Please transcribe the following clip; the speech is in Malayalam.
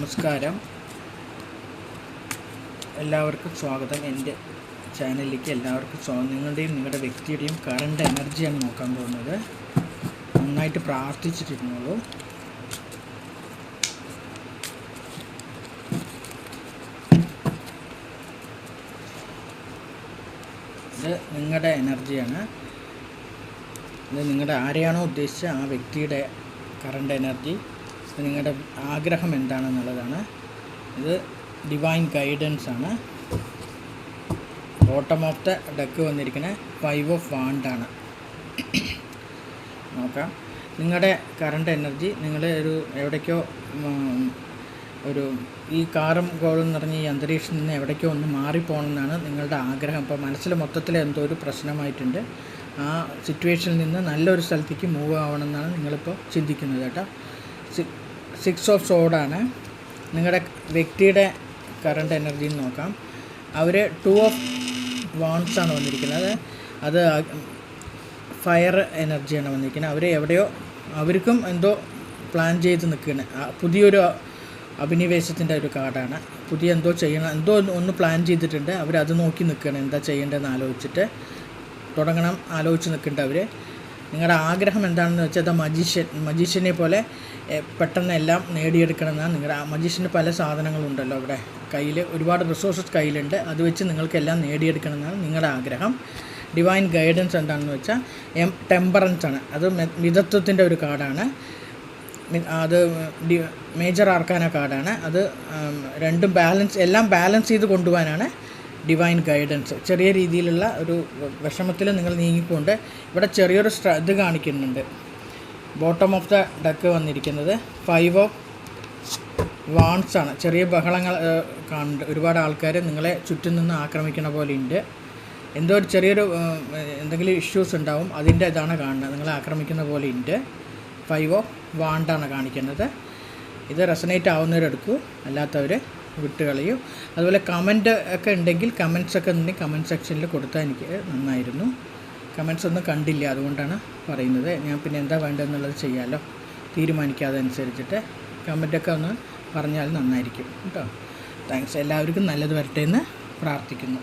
നമസ്കാരം, എല്ലാവർക്കും സ്വാഗതം. എൻ്റെ ചാനലിലേക്ക് എല്ലാവർക്കും സ്വാഗതം. നിങ്ങളുടെ വ്യക്തിയുടെയും കറണ്ട് എനർജിയാണ് നോക്കാൻ പോകുന്നത്. നന്നായിട്ട് പ്രാർത്ഥിച്ചിട്ടിരുന്നുള്ളൂ. ഇത് നിങ്ങളുടെ എനർജിയാണ്. ഇത് നിങ്ങളുടെ ആരെയാണോ ഉദ്ദേശിച്ച ആ വ്യക്തിയുടെ കറണ്ട് എനർജി. നിങ്ങളുടെ ആഗ്രഹം എന്താണെന്നുള്ളതാണ്. ഇത് ഡിവൈൻ ഗൈഡൻസ് ആണ്. ബോട്ടം ഓഫ് ദ ഡെക്ക് വന്നിരിക്കുന്ന 5 ഓഫ് വാണ്ടാണ്. നോക്കാം. നിങ്ങളുടെ കറണ്ട് എനർജി നിങ്ങൾ എവിടേക്കോ ഈ കാറും ഗോളും നിറഞ്ഞ ഈ അന്തരീക്ഷത്തിൽ നിന്ന് എവിടേക്കോ ഒന്ന് മാറിപ്പോകണമെന്നാണ് നിങ്ങളുടെ ആഗ്രഹം. അപ്പോൾ മനസ്സിൽ മൊത്തത്തിൽ എന്തോ ഒരു പ്രശ്നമായിട്ടുണ്ട്. ആ സിറ്റുവേഷനിൽ നിന്ന് നല്ലൊരു സ്ഥലത്തേക്ക് മൂവ് ആവണമെന്നാണ് നിങ്ങളിപ്പോൾ ചിന്തിക്കുന്നത് കേട്ടോ. 6 ഓഫ് സോഡാണ് നിങ്ങളുടെ വ്യക്തിയുടെ കറണ്ട് എനർജി നോക്കാം. അവർ 2 ഓഫ് വാണ്ട്സ് ആണ് വന്നിരിക്കുന്നത്. അത് ഫയർ എനർജിയാണ് വന്നിരിക്കുന്നത്. എവിടെയോ അവർക്കും എന്തോ പ്ലാൻ ചെയ്ത് നിൽക്കുകയാണ്. പുതിയൊരു അഭിനിവേശത്തിൻ്റെ ഒരു കാർഡാണ്. പുതിയ എന്തോ ചെയ്യണം, എന്തോ ഒന്ന് പ്ലാൻ ചെയ്തിട്ടുണ്ട്. അവരത് നോക്കി നിൽക്കുകയാണ്. എന്താ ചെയ്യേണ്ടതെന്ന് ആലോചിച്ച് നിൽക്കുന്നുണ്ട് അവർ. നിങ്ങളുടെ ആഗ്രഹം എന്താണെന്ന് വെച്ചാൽ മജീഷ്യനെ പോലെ പെട്ടെന്ന് എല്ലാം നേടിയെടുക്കണമെന്നാണ് നിങ്ങളുടെ മജീഷ്യന് പല സാധനങ്ങളുണ്ടല്ലോ അവിടെ കയ്യിൽ, ഒരുപാട് റിസോഴ്സസ് കയ്യിലുണ്ട്. അത് വെച്ച് നിങ്ങൾക്കെല്ലാം നേടിയെടുക്കണമെന്നാണ് നിങ്ങളുടെ ആഗ്രഹം. ഡിവൈൻ ഗൈഡൻസ് എന്താണെന്ന് വെച്ചാൽ ടെമ്പറൻസ് ആണ്. അത് മിതത്വത്തിൻ്റെ ഒരു കാർഡാണ്. അത് മേജർ ആർക്കാന കാർഡാണ്. അത് രണ്ടും എല്ലാം ബാലൻസ് ചെയ്ത് കൊണ്ടുപോകാനാണ് ഡിവൈൻ ഗൈഡൻസ്. ചെറിയ രീതിയിലുള്ള ഒരു വിഷമത്തിൽ നിങ്ങൾ നീങ്ങിക്കൊണ്ട് ഇവിടെ ചെറിയൊരു ഇത് കാണിക്കുന്നുണ്ട്. ബോട്ടം ഓഫ് ദ ഡക്ക് വന്നിരിക്കുന്നത് 5 ഓഫ് വാണ്ട്സ് ആണ്. ചെറിയ ബഹളങ്ങൾ കാണുന്നുണ്ട്. ഒരുപാട് ആൾക്കാർ നിങ്ങളെ ചുറ്റും നിന്ന് ആക്രമിക്കുന്ന പോലെ ഉണ്ട്. എന്തോ ഒരു ചെറിയൊരു എന്തെങ്കിലും ഇഷ്യൂസ് ഉണ്ടാവും. അതിൻ്റെ ഇതാണ് കാണുന്നത്. നിങ്ങളെ ആക്രമിക്കുന്ന പോലെ ഉണ്ട്. 5 ഓഫ് വാണ്ടാണ് കാണിക്കുന്നത്. ഇത് റെസനേറ്റ് ആവുന്നവരെടുക്കൂ, അല്ലാത്തവർ വിട്ടുകളയൂ. അതുപോലെ കമൻറ്റ് ഒക്കെ ഉണ്ടെങ്കിൽ കമൻറ്റ് സെക്ഷനിൽ കൊടുത്താൽ എനിക്ക് നന്നായിരുന്നു. കമൻറ്റ്സ് ഒന്നും കണ്ടില്ല, അതുകൊണ്ടാണ് പറയുന്നത്. ഞാൻ പിന്നെ എന്താ വേണ്ടതെന്നുള്ളത് ചെയ്യാമല്ലോ, തീരുമാനിക്കാതെ അനുസരിച്ചിട്ട് കമൻറ്റൊക്കെ ഒന്ന് പറഞ്ഞാൽ നന്നായിരിക്കും കേട്ടോ. താങ്ക്സ്. എല്ലാവർക്കും നല്ലത് വരട്ടെ എന്ന് പ്രാർത്ഥിക്കുന്നു.